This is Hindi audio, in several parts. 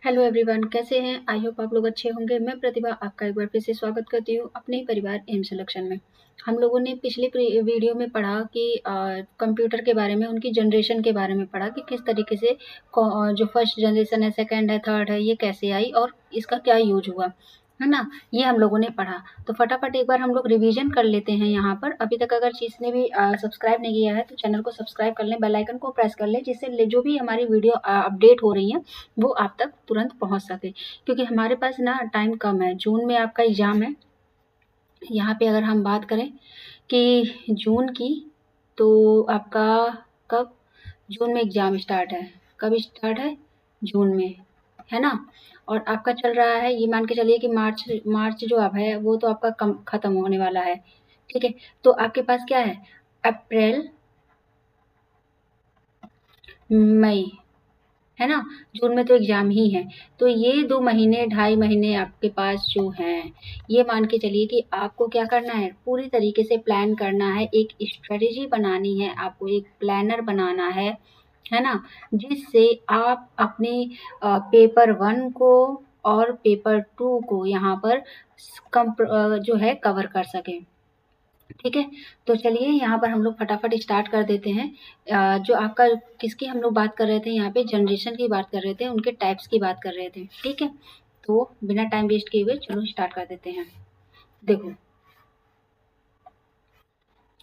हेलो एवरीवन, कैसे हैं? आई होप आप लोग अच्छे होंगे। मैं प्रतिभा आपका एक बार फिर से स्वागत करती हूँ अपने ही परिवार एम सिलेक्शन में। हम लोगों ने पिछले वीडियो में पढ़ा कि कंप्यूटर के बारे में, उनकी जनरेशन के बारे में पढ़ा कि किस तरीके से जो फर्स्ट जनरेशन है, सेकंड है, थर्ड है, ये कैसे आई और इसका क्या यूज हुआ, है ना। ये हम लोगों ने पढ़ा। तो फटाफट एक बार हम लोग रिवीजन कर लेते हैं यहाँ पर। अभी तक अगर जिसने भी सब्सक्राइब नहीं किया है तो चैनल को सब्सक्राइब कर लें, बेल आइकन को प्रेस कर लें, जिससे जो भी हमारी वीडियो अपडेट हो रही है वो आप तक तुरंत पहुंच सके। क्योंकि हमारे पास ना टाइम कम है, जून में आपका एग्ज़ाम है। यहाँ पे अगर हम बात करें कि जून की, तो आपका कब जून में एग्ज़ाम स्टार्ट है? कब स्टार्ट है? जून में, है ना। और आपका चल रहा है, ये मान के चलिए कि मार्च मार्च जो अब है वो तो आपका कम ख़त्म होने वाला है, ठीक है। तो आपके पास क्या है? अप्रैल, मई, है ना। जून में तो एग्ज़ाम ही है। तो ये 2 महीने, ढाई महीने आपके पास जो हैं, ये मान के चलिए कि आपको क्या करना है, पूरी तरीके से प्लान करना है, एक स्ट्रैटेजी बनानी है, आपको एक प्लानर बनाना है ना? जिससे आप अपने पेपर 1 को और पेपर 2 को यहाँ पर जो है कवर कर सकें। ठीक है, तो चलिए यहाँ पर हम लोग फटाफट स्टार्ट कर देते हैं। जो आपका किसकी हम लोग बात कर रहे थे, यहाँ पे जनरेशन की बात कर रहे थे, उनके टाइप्स की बात कर रहे थे, ठीक है। तो बिना टाइम वेस्ट किए हुए चलो स्टार्ट कर देते हैं। देखो,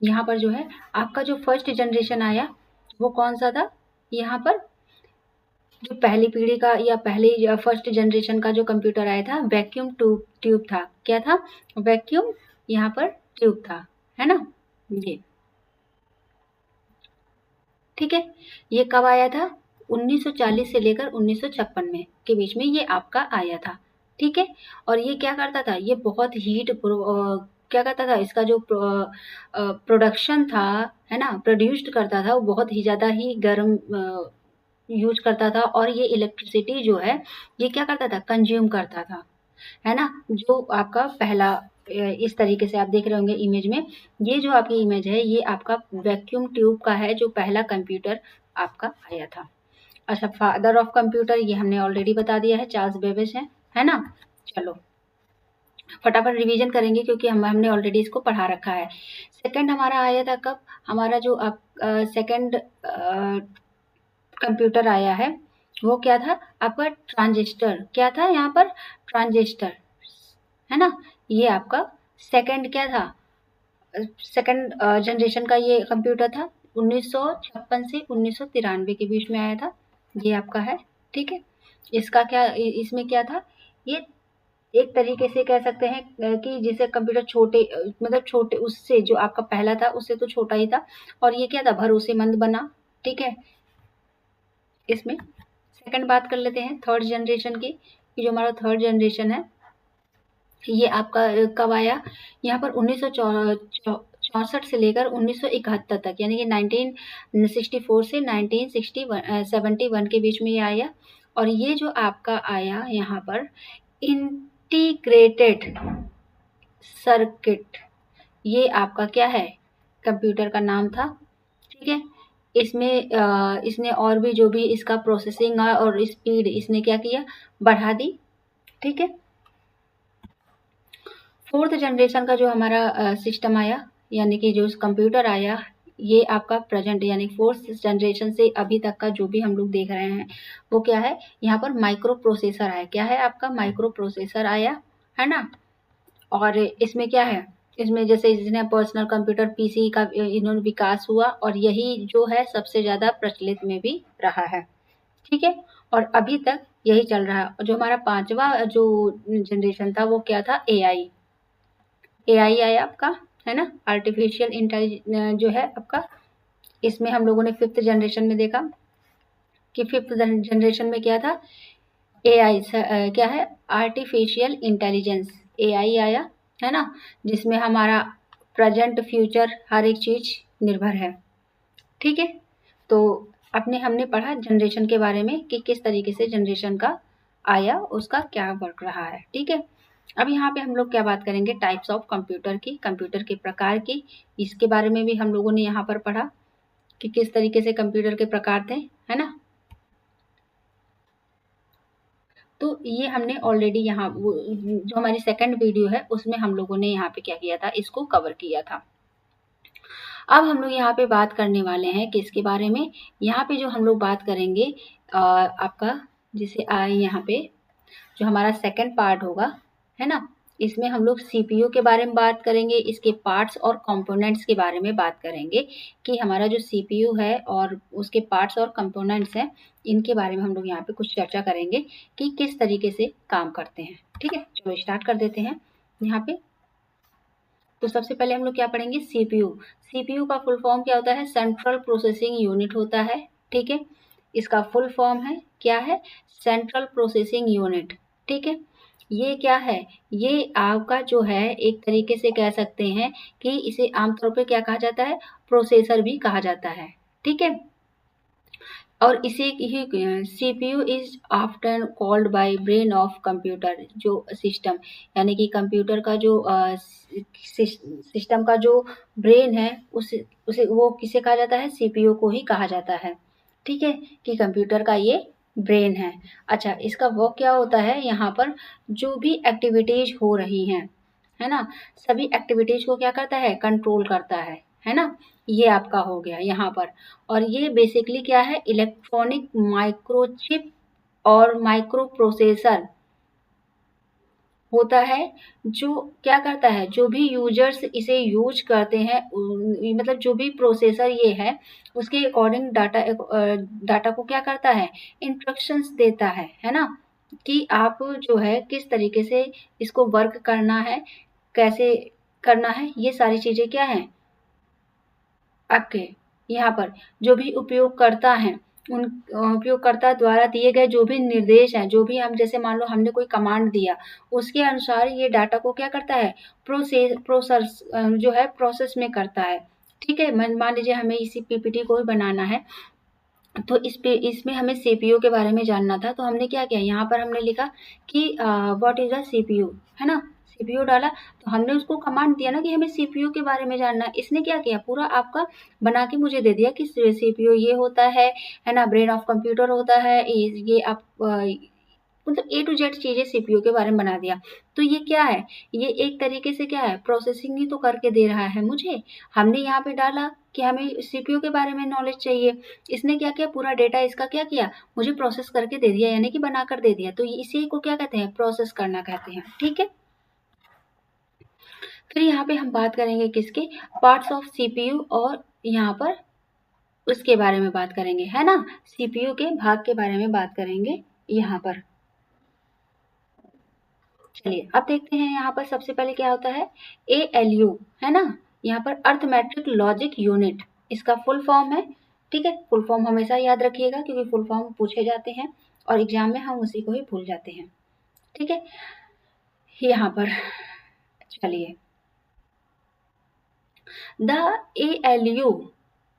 यहाँ पर जो है आपका जो फर्स्ट जनरेशन आया वो कौन सा था? यहाँ पर जो पहली पीढ़ी का या पहली फर्स्ट जनरेशन का जो कंप्यूटर आया था, वैक्यूम ट्यूब ट्यूब था। क्या था? वैक्यूम, यहाँ पर ट्यूब था, है ना। ये ठीक है। ये कब आया था? 1940 से लेकर 1956 में के बीच में ये आपका आया था, ठीक है। और ये क्या करता था? ये बहुत क्या करता था? इसका जो प्रोडक्शन था, है ना, प्रोड्यूस्ड करता था, वो बहुत ही ज़्यादा ही गर्म यूज़ करता था। और ये इलेक्ट्रिसिटी जो है, ये क्या करता था? कंज़्यूम करता था, है ना। जो आपका पहला इस तरीके से आप देख रहे होंगे इमेज में, ये जो आपकी इमेज है ये आपका वैक्यूम ट्यूब का है, जो पहला कंप्यूटर आपका आया था। अच्छा, फादर ऑफ कंप्यूटर ये हमने ऑलरेडी बता दिया है, चार्ल्स बेबेज है ना। चलो फटाफट रिवीजन करेंगे क्योंकि हमने ऑलरेडी इसको पढ़ा रखा है। सेकंड हमारा आया था कब? हमारा जो आप सेकंड कंप्यूटर आया है वो क्या था? आपका ट्रांजिस्टर। क्या था यहाँ पर? ट्रांजिस्टर, है ना। ये आपका सेकंड क्या था? सेकंड जनरेशन का ये कंप्यूटर था। 1956 से 1993 के बीच में आया था। ये आपका है, ठीक है। इसका क्या, इसमें क्या था? ये एक तरीके से कह सकते हैं कि जिसे कंप्यूटर छोटे, मतलब छोटे, उससे जो आपका पहला था उससे तो छोटा ही था। और ये क्या था? भरोसेमंद बना, ठीक है। इसमें सेकंड बात कर लेते हैं थर्ड जनरेशन की, कि जो हमारा थर्ड जनरेशन है ये आपका कब आया? यहाँ पर 1964 से लेकर 1971 तक, यानी कि 1964 से 1971 के बीच में ये आया। और ये जो आपका आया यहाँ पर इंटीग्रेटेड सर्किट, ये आपका क्या है? कंप्यूटर का नाम था, ठीक है। इसमें इसने और भी जो भी इसका प्रोसेसिंग है और स्पीड इसने क्या किया? बढ़ा दी, ठीक है। फोर्थ जनरेशन का जो हमारा सिस्टम आया, यानी कि जो कंप्यूटर आया, ये आपका प्रेजेंट यानी फोर्थ जनरेशन से अभी तक का जो भी हम लोग देख रहे हैं वो क्या है? यहाँ पर माइक्रो प्रोसेसर आया। क्या है आपका? माइक्रो प्रोसेसर आया, है ना। और इसमें क्या है? इसमें जैसे इसने पर्सनल कंप्यूटर पीसी का इन्होंने विकास हुआ, और यही जो है सबसे ज़्यादा प्रचलित में भी रहा है, ठीक है। और अभी तक यही चल रहा है। जो हमारा पांचवा जो जनरेशन था वो क्या था? एआई। एआई आया आपका, है ना, आर्टिफिशियल इंटेलिजेंस जो है आपका। इसमें हम लोगों ने फिफ्थ जनरेशन में देखा कि फिफ्थ जनरेशन में क्या था? एआई क्या है? आर्टिफिशियल इंटेलिजेंस, एआई आया, है ना, जिसमें हमारा प्रेजेंट फ्यूचर हर एक चीज निर्भर है, ठीक है। तो अपने हमने पढ़ा जनरेशन के बारे में कि किस तरीके से जनरेशन का आया, उसका क्या वर्क रहा है, ठीक है। अब यहाँ पे हम लोग क्या बात करेंगे? टाइप्स ऑफ कंप्यूटर की, कंप्यूटर के प्रकार की। इसके बारे में भी हम लोगों ने यहाँ पर पढ़ा कि किस तरीके से कंप्यूटर के प्रकार थे, है ना। तो ये हमने ऑलरेडी यहाँ जो हमारी सेकंड वीडियो है उसमें हम लोगों ने यहाँ पे क्या किया था, इसको कवर किया था। अब हम लोग यहाँ पे बात करने वाले हैं किसके बारे में, यहाँ पे जो हम लोग बात करेंगे आपका जिसे यहाँ पे जो हमारा सेकंड पार्ट होगा, है ना, इसमें हम लोग सीपीयू के बारे में बात करेंगे, इसके पार्ट्स और कंपोनेंट्स के बारे में बात करेंगे कि हमारा जो सीपीयू है और उसके पार्ट्स और कंपोनेंट्स हैं, इनके बारे में हम लोग यहाँ पे कुछ चर्चा करेंगे कि किस तरीके से काम करते हैं। ठीक है, चलो स्टार्ट कर देते हैं यहाँ पे। तो सबसे पहले हम लोग क्या पढ़ेंगे, सीपीयू। सीपीयू का फुल फॉर्म क्या होता है, सेंट्रल प्रोसेसिंग यूनिट होता है। ठीक है, इसका फुल फॉर्म है क्या है, सेंट्रल प्रोसेसिंग यूनिट। ठीक है, ये क्या है, ये आपका जो है एक तरीके से कह सकते हैं कि इसे आमतौर पे क्या कहा जाता है, प्रोसेसर भी कहा जाता है। ठीक है, और इसे ही CPU is often called by brain of computer, जो सिस्टम यानी कि कंप्यूटर का जो सिस्टम का जो ब्रेन है उसे वो किसे कहा जाता है, सीपीयू को ही कहा जाता है। ठीक है, कि कंप्यूटर का ये ब्रेन है। अच्छा, इसका वर्क क्या होता है, यहाँ पर जो भी एक्टिविटीज हो रही हैं, है ना, सभी एक्टिविटीज को क्या करता है, कंट्रोल करता है ना। ये आपका हो गया यहाँ पर। और ये बेसिकली क्या है, इलेक्ट्रॉनिक माइक्रोचिप और माइक्रो प्रोसेसर होता है, जो क्या करता है, जो भी यूजर्स इसे यूज करते हैं मतलब जो भी प्रोसेसर ये है उसके अकॉर्डिंग डाटा को क्या करता है, इंस्ट्रक्शंस देता है ना, कि आप जो है किस तरीके से इसको वर्क करना है, कैसे करना है, ये सारी चीजें क्या है आपके यहाँ पर जो भी उपयोगकर्ता हैं, उन उपयोगकर्ता द्वारा दिए गए जो भी निर्देश हैं, जो भी हम जैसे मान लो हमने कोई कमांड दिया, उसके अनुसार ये डाटा को क्या करता है, प्रोसेस जो है प्रोसेस में करता है। ठीक है, मान लीजिए हमें इसी पीपीटी को ही बनाना है, तो इसमें हमें सीपीयू के बारे में जानना था, तो हमने क्या किया, यहाँ पर हमने लिखा कि व्हाट इज अ सीपीयू, है ना, सीपीयू डाला, तो हमने उसको कमांड दिया ना कि हमें सीपीयू के बारे में जानना है। इसने क्या किया, पूरा आपका बना के मुझे दे दिया कि सीपीयू ये होता है ना, ब्रेन ऑफ कंप्यूटर होता है, ये आप मतलब ए टू जेड चीजें सीपीयू के बारे में बना दिया। तो ये क्या है, ये एक तरीके से क्या है, प्रोसेसिंग ही तो करके दे रहा है मुझे। हमने यहाँ पे डाला कि हमें सीपीयू के बारे में नॉलेज चाहिए, इसने क्या किया, पूरा डेटा इसका क्या किया, मुझे प्रोसेस करके दे दिया, यानी कि बना कर दे दिया। तो इसी को क्या कहते हैं, प्रोसेस करना कहते हैं। ठीक है, फिर यहाँ पे हम बात करेंगे किसके, पार्ट्स ऑफ सीपीयू, और यहाँ पर उसके बारे में बात करेंगे, है ना, सीपीयू के भाग के बारे में बात करेंगे यहाँ पर। चलिए अब देखते हैं यहाँ पर सबसे पहले क्या होता है, ALU, है ना, यहाँ पर अर्थमेट्रिक लॉजिक यूनिट, इसका फुल फॉर्म है। ठीक है, फुल फॉर्म हमेशा याद रखिएगा क्योंकि फुल फॉर्म पूछे जाते हैं और एग्जाम में हम उसी को ही भूल जाते हैं। ठीक है, यहाँ पर चलिए, the ALU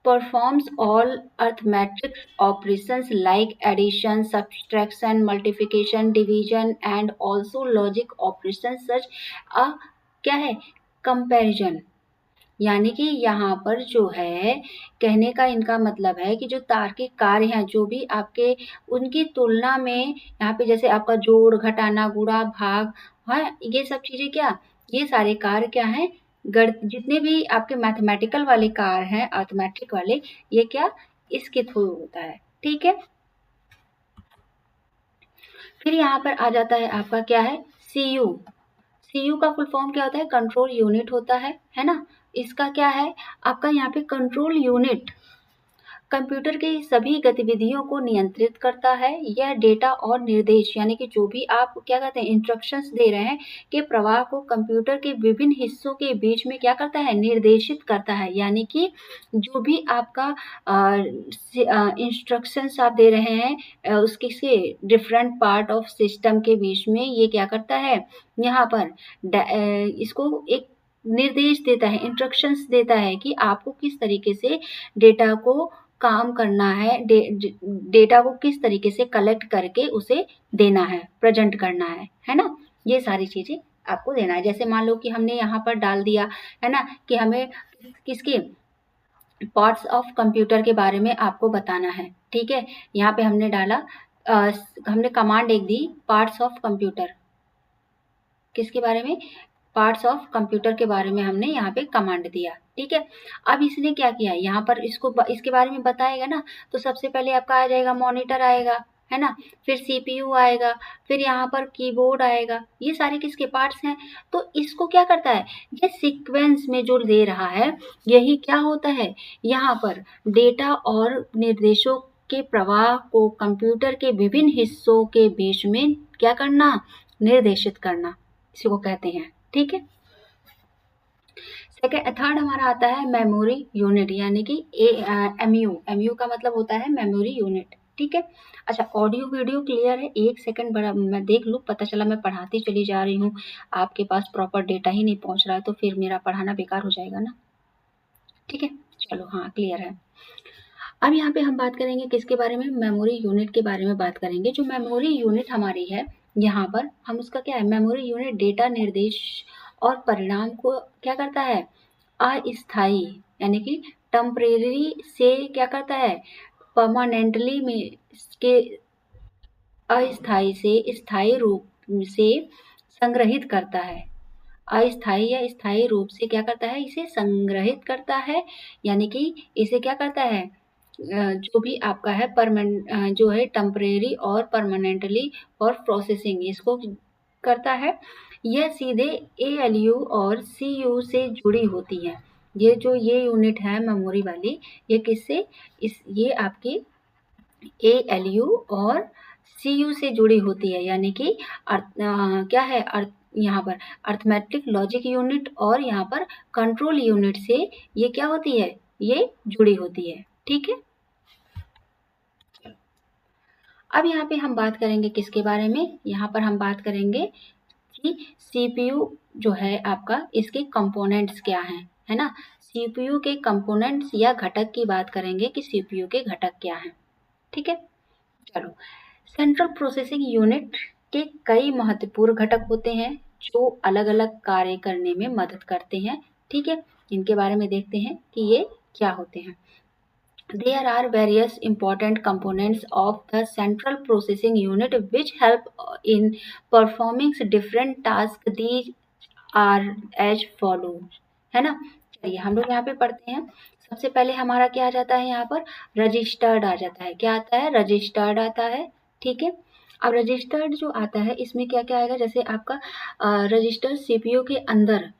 performs all arithmetic operations like addition, subtraction, multiplication, division and also logic operations such a क्या है, comparison। यानी कि यहाँ पर जो है कहने का इनका मतलब है कि जो तार्किक कार्य हैं, जो भी आपके उनकी तुलना में यहाँ पे जैसे आपका जोड़, घटाना, गुणा, भाग है, ये सब चीजें क्या, ये सारे कार्य क्या हैं, जितने भी आपके मैथमेटिकल वाले कार्य हैं, अर्थमेटिक वाले, ये क्या इसके थ्रू होता है। ठीक है, फिर यहाँ पर आ जाता है आपका क्या है, सीयू। सीयू का फुल फॉर्म क्या होता है, कंट्रोल यूनिट होता है ना। इसका क्या है, आपका यहाँ पे कंट्रोल यूनिट कंप्यूटर की सभी गतिविधियों को नियंत्रित करता है। यह डेटा और निर्देश यानी कि जो भी आप क्या कहते हैं, इंस्ट्रक्शंस दे रहे हैं के प्रवाह को कंप्यूटर के विभिन्न हिस्सों के बीच में क्या करता है, निर्देशित करता है। यानी कि जो भी आपका इंस्ट्रक्शंस आप दे रहे हैं उसके से डिफरेंट पार्ट ऑफ सिस्टम के बीच में ये क्या करता है, यहाँ पर इसको एक निर्देश देता है, इंस्ट्रक्शंस देता है कि आपको किस तरीके से डेटा को काम करना है, डेटा को किस तरीके से कलेक्ट करके उसे देना है, प्रेजेंट करना है ना। ये सारी चीजें आपको देना है। जैसे मान लो कि हमने यहाँ पर डाल दिया है ना कि हमें किसके पार्ट्स ऑफ कंप्यूटर के बारे में आपको बताना है। ठीक है, यहाँ पे हमने डाला हमने कमांड एक दी पार्ट्स ऑफ कंप्यूटर, किसके बारे में, पार्ट्स ऑफ कंप्यूटर के बारे में हमने यहाँ पे कमांड दिया, ठीक है। अब इसने क्या किया, यहाँ पर इसके बारे में बताएगा ना, तो सबसे पहले आपका आ जाएगा मॉनिटर आएगा, है ना, फिर सीपीयू आएगा, फिर यहाँ पर कीबोर्ड आएगा, ये सारे किसके पार्ट्स हैं। तो इसको क्या करता है, ये सीक्वेंस में जो दे रहा है, यही क्या होता है, यहाँ पर डेटा और निर्देशों के प्रवाह को कंप्यूटर के विभिन्न हिस्सों के बीच में क्या करना, निर्देशित करना, इसी को कहते हैं, ठीक है। थर्ड हमारा आता है मेमोरी यूनिट, यानी कि एमयू का मतलब होता है मेमोरी यूनिट, ठीक है। अच्छा, ऑडियो वीडियो क्लियर है, एक सेकंड बड़ा मैं देख लूँ, पता चला मैं पढ़ाती चली जा रही हूँ, आपके पास प्रॉपर डेटा ही नहीं पहुँच रहा है, तो फिर मेरा पढ़ाना बेकार हो जाएगा ना, ठीक है। चलो, हाँ क्लियर है। अब यहाँ पे हम बात करेंगे किसके बारे में, मेमोरी यूनिट के बारे में बात करेंगे। जो मेमोरी यूनिट हमारी है, यहाँ पर हम उसका क्या है, मेमोरी यूनिट डेटा, निर्देश और परिणाम को क्या करता है, अस्थायी यानी कि टेम्परेरी से क्या करता है, परमानेंटली में के अस्थायी से स्थायी रूप से संग्रहित करता है, अस्थायी या स्थायी रूप से क्या करता है, इसे संग्रहित करता है, यानी कि इसे क्या करता है, जो भी आपका है जो है टेम्परेरी और परमानेंटली और प्रोसेसिंग इसको करता है। यह सीधे ALU और CU से जुड़ी होती है। ये यूनिट है मेमोरी वाली, ये किससे, ये आपकी ALU और CU से जुड़ी होती है, यानी कि क्या है, यहाँ पर अर्थमेटिक लॉजिक यूनिट और यहाँ पर कंट्रोल यूनिट से ये क्या होती है, ये जुड़ी होती है, ठीक है। अब यहाँ पे हम बात करेंगे किसके बारे में, यहाँ पर हम बात करेंगे कि CPU जो है आपका, इसके कंपोनेंट्स क्या हैं, है ना, CPU के कंपोनेंट्स या घटक की बात करेंगे कि CPU के घटक क्या हैं, ठीक है। चलो, सेंट्रल प्रोसेसिंग यूनिट के कई महत्वपूर्ण घटक होते हैं जो अलग अलग कार्य करने में मदद करते हैं, ठीक है। इनके बारे में देखते हैं कि ये क्या होते हैं। There are various important components of the central processing unit which help in performing different tasks. These are as follows, है ना। चलिए हम लोग यहाँ पे पढ़ते हैं। सबसे पहले हमारा क्या आ जाता है, यहाँ पर रजिस्टर्ड आ जाता है, क्या आता है, रजिस्टर्ड आता है, ठीक है। अब रजिस्टर्ड जो आता है, इसमें क्या क्या आएगा, जैसे आपका रजिस्टर CPU के अंदर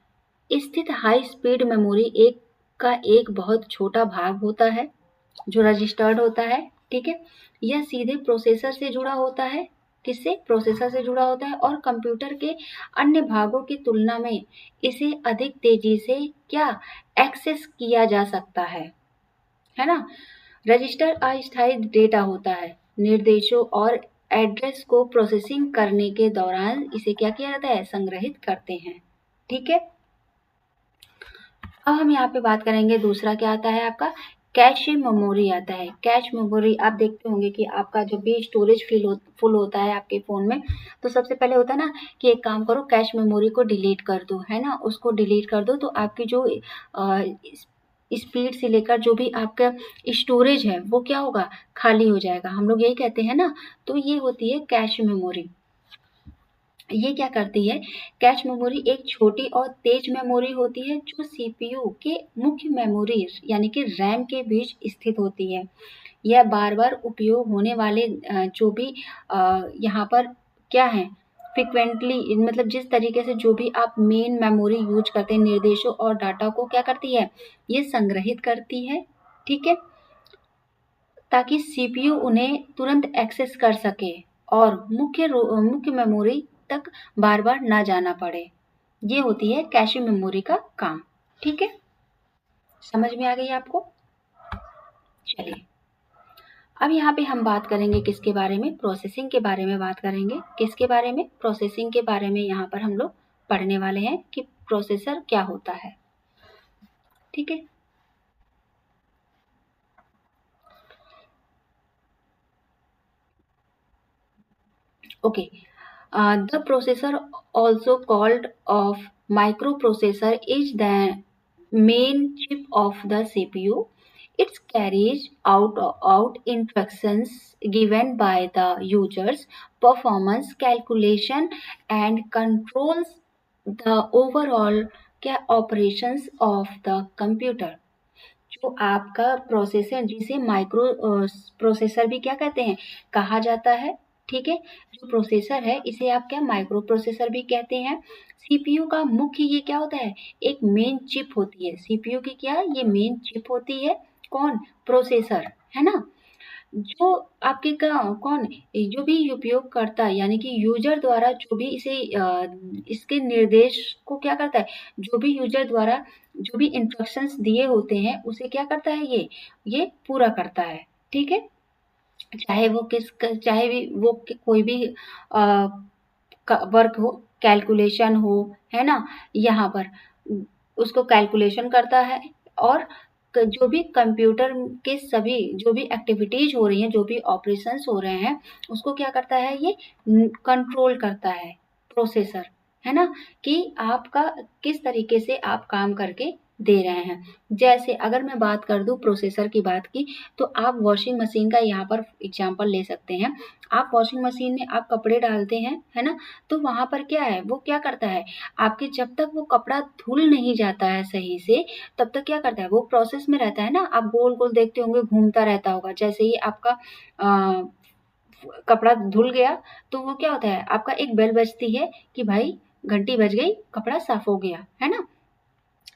स्थित हाई स्पीड मेमोरी का एक बहुत छोटा भाग होता है जो रजिस्टर्ड होता है, ठीक है। यह सीधे प्रोसेसर से जुड़ा होता है, किससे, प्रोसेसर से जुड़ा होता है, और कंप्यूटर के अन्य भागों की तुलना में इसे अधिक तेजी से क्या एक्सेस किया जा सकता है ना। रजिस्टर अस्थायी डेटा होता है, निर्देशों और एड्रेस को प्रोसेसिंग करने के दौरान इसे क्या किया जाता है, संग्रहित करते हैं, ठीक है। अब हम यहाँ पे बात करेंगे, दूसरा क्या आता है आपका, कैश मेमोरी आता है। कैश मेमोरी आप देखते होंगे कि आपका जब भी स्टोरेज फुल होता है आपके फ़ोन में, तो सबसे पहले होता है ना कि एक काम करो, कैश मेमोरी को डिलीट कर दो, है ना, उसको डिलीट कर दो, तो आपकी जो स्पीड से लेकर जो भी आपका स्टोरेज है वो क्या होगा, खाली हो जाएगा, हम लोग यही कहते हैं ना। तो ये होती है कैश मेमोरी। ये क्या करती है, कैश मेमोरी एक छोटी और तेज मेमोरी होती है जो CPU के मुख्य मेमोरी यानी कि रैम के बीच स्थित होती है। यह बार बार उपयोग होने वाले जो भी यहाँ पर क्या है, फ्रिक्वेंटली मतलब जिस तरीके से जो भी आप मेन मेमोरी यूज करते हैं, निर्देशों और डाटा को क्या करती है, ये संग्रहित करती है, ठीक है, ताकि CPU उन्हें तुरंत एक्सेस कर सके और मुख्य मेमोरी तक बार बार ना जाना पड़े। ये होती है कैश मेमोरी का काम, ठीक है, समझ में आ गई आपको। चलिए, अब यहाँ पे हम बात करेंगे किसके बारे में, प्रोसेसिंग के बारे में बात करेंगे। किसके बारे में, प्रोसेसिंग के बारे में यहाँ पर हम लोग पढ़ने वाले हैं कि प्रोसेसर क्या होता है, ठीक है। Okay, the processor, also called of microprocessor, is the main chip of the CPU. It carries out instructions given by the users, performance calculation and controls the overall क्या operations of the computer. जो आपका प्रोसेसर जिसे माइक्रो प्रोसेसर भी क्या कहते हैं कहा जाता है, ठीक है। जो प्रोसेसर है इसे आप क्या माइक्रो प्रोसेसर भी कहते हैं। सीपीयू का मुख्य ये क्या होता है, एक मेन चिप होती है सीपीयू की, क्या ये मेन चिप होती है, कौन, प्रोसेसर, है ना। जो आपके का कौन, जो भी उपयोग करता है यानी कि यूजर द्वारा जो भी इसे इसके निर्देश को क्या करता है, जो भी यूजर द्वारा जो भी इंस्ट्रक्शंस दिए होते हैं उसे क्या करता है, ये पूरा करता है, ठीक है। चाहे वो चाहे भी वो कोई भी वर्क हो, कैलकुलेशन हो, है ना, यहाँ पर उसको कैलकुलेशन करता है। और जो भी कंप्यूटर के सभी जो भी एक्टिविटीज हो रही हैं, जो भी ऑपरेशंस हो रहे हैं, उसको क्या करता है, ये कंट्रोल करता है प्रोसेसर, है ना, कि आपका किस तरीके से आप काम करके दे रहे हैं। जैसे अगर मैं बात कर दूं प्रोसेसर की बात की, तो आप वॉशिंग मशीन का यहाँ पर एग्जांपल ले सकते हैं। आप वॉशिंग मशीन में आप कपड़े डालते हैं, है ना, तो वहाँ पर क्या है, वो क्या करता है, आपके जब तक वो कपड़ा धुल नहीं जाता है सही से, तब तक क्या करता है, वो प्रोसेस में रहता है ना, आप गोल गोल देखते होंगे घूमता रहता होगा। जैसे ही आपका कपड़ा धुल गया तो वो क्या होता है, आपका एक बेल बजती है कि भाई घंटी बज गई, कपड़ा साफ हो गया, है ना।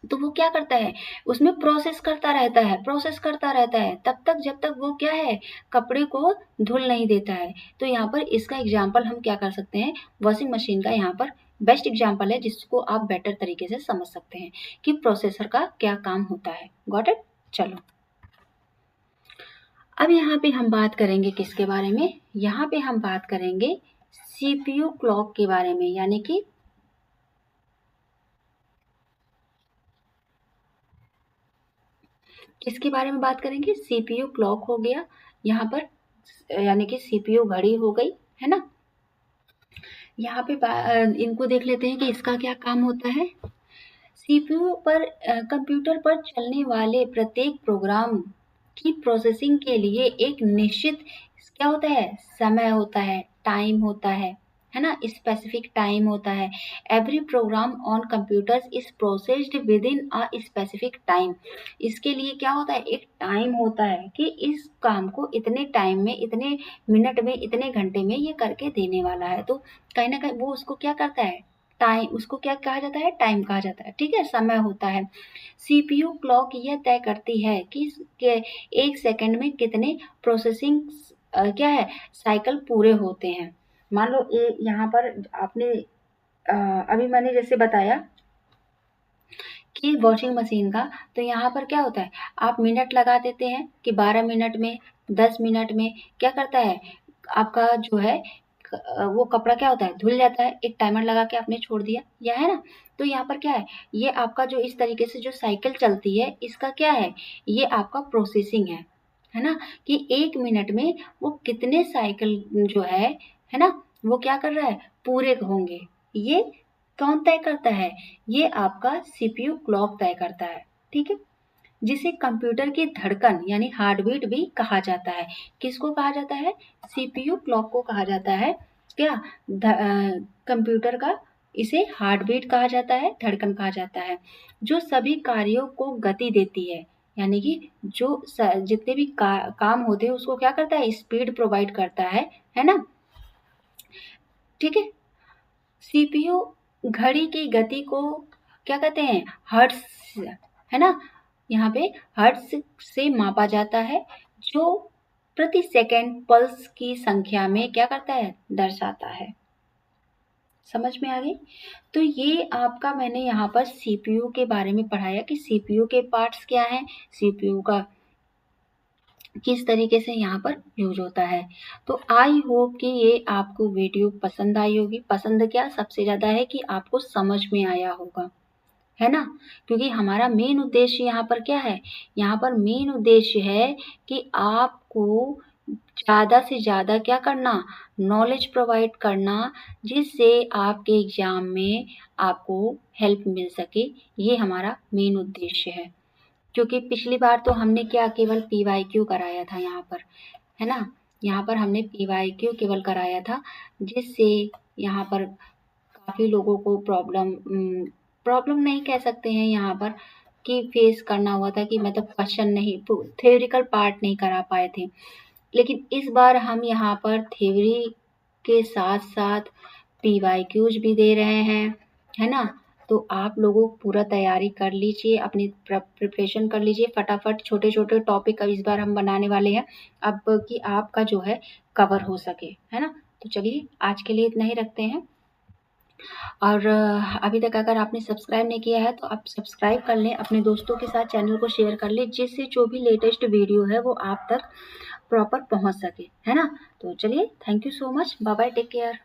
तो वो क्या करता है, उसमें प्रोसेस करता रहता है, प्रोसेस करता रहता है तब तक जब तक वो क्या है, कपड़े को धुल नहीं देता है। तो यहाँ पर इसका एग्जाम्पल हम क्या कर सकते हैं, वॉशिंग मशीन का यहाँ पर बेस्ट एग्जाम्पल है, जिसको आप बेटर तरीके से समझ सकते हैं कि प्रोसेसर का क्या काम होता है। Got it. चलो अब यहाँ पे हम बात करेंगे किसके बारे में, यहाँ पे हम बात करेंगे सीपीयू क्लॉक के बारे में, यानी कि किसके बारे में बात करेंगे, सीपीयू क्लॉक हो गया यहाँ पर, यानी कि सीपीयू घड़ी हो गई, है ना। यहाँ पे इनको देख लेते हैं कि इसका क्या काम होता है। सीपीयू पर कंप्यूटर पर चलने वाले प्रत्येक प्रोग्राम की प्रोसेसिंग के लिए एक निश्चित क्या होता है, समय होता है, टाइम होता है ना, स्पेसिफिक टाइम होता है। Every programme on computers is processed with in a specific time. इसके लिए क्या होता है, एक टाइम होता है कि इस काम को इतने टाइम में, इतने मिनट में, इतने घंटे में ये करके देने वाला है। तो कहीं ना कहीं वो उसको क्या करता है, टाइम, उसको क्या कहा जाता है, टाइम कहा जाता है, ठीक है, समय होता है। सीपीयू क्लॉक यह तय करती है कि एक सेकंड में कितने प्रोसेसिंग क्या है, साइकिल पूरे होते हैं। मान लो यहाँ पर आपने अभी मैंने जैसे बताया कि वॉशिंग मशीन का, तो यहाँ पर क्या होता है, आप मिनट लगा देते हैं कि 12 मिनट में, 10 मिनट में क्या करता है, आपका जो है वो कपड़ा क्या होता है, धुल जाता है। एक टाइमर लगा के आपने छोड़ दिया, या है ना। तो यहाँ पर क्या है, ये आपका जो इस तरीके से जो साइकिल चलती है, इसका क्या है, ये आपका प्रोसेसिंग है ना, कि 1 मिनट में वो कितने साइकिल जो है ना, वो क्या कर रहा है, पूरे होंगे। ये कौन तय करता है, ये आपका सीपीयू क्लॉक तय करता है, ठीक है। जिसे कंप्यूटर की धड़कन यानी हार्टबीट भी कहा जाता है। किसको कहा जाता है, सीपीयू क्लॉक को कहा जाता है क्या, कंप्यूटर का इसे हार्टबीट कहा जाता है, धड़कन कहा जाता है, जो सभी कार्यों को गति देती है। यानी कि जो जितने भी काम होते हैं उसको क्या करता है, स्पीड प्रोवाइड करता है ना, ठीक है। सीपीयू घड़ी की गति को क्या कहते हैं, हर्ट्ज, है ना, यहाँ पे हर्ट्ज से मापा जाता है, जो प्रति सेकंड पल्स की संख्या में क्या करता है, दर्शाता है। समझ में आ गई। तो ये आपका मैंने यहाँ पर सीपीयू के बारे में पढ़ाया कि सीपीयू के पार्ट्स क्या हैं, सीपीयू का किस तरीके से यहाँ पर यूज होता है। तो आई होप कि ये आपको वीडियो पसंद आई होगी। पसंद क्या सबसे ज़्यादा है कि आपको समझ में आया होगा, है ना, क्योंकि हमारा मेन उद्देश्य यहाँ पर क्या है, यहाँ पर मेन उद्देश्य है कि आपको ज़्यादा से ज़्यादा क्या करना, नॉलेज प्रोवाइड करना, जिससे आपके एग्ज़ाम में आपको हेल्प मिल सके। ये हमारा मेन उद्देश्य है। क्योंकि पिछली बार तो हमने क्या केवल PYQ कराया था यहाँ पर, है ना। यहाँ पर हमने PYQ केवल कराया था, जिससे यहाँ पर काफ़ी लोगों को प्रॉब्लम नहीं कह सकते हैं यहाँ पर, कि फेस करना हुआ था, कि मतलब क्वेश्चन नहीं, थ्योरिकल पार्ट नहीं करा पाए थे। लेकिन इस बार हम यहाँ पर थ्योरी के साथ साथ PYQs भी दे रहे हैं, है ना। तो आप लोगों पूरा तैयारी कर लीजिए, अपनी प्रिपरेशन कर लीजिए फटाफट। छोटे छोटे टॉपिक अब इस बार हम बनाने वाले हैं, अब कि आपका जो है कवर हो सके, है ना। तो चलिए आज के लिए इतना ही रखते हैं। और अभी तक अगर आपने सब्सक्राइब नहीं किया है तो आप सब्सक्राइब कर लें, अपने दोस्तों के साथ चैनल को शेयर कर लें, जिससे जो भी लेटेस्ट वीडियो है वो आप तक प्रॉपर पहुंच सके, है ना। तो चलिए, thank you so much, bye bye, take care.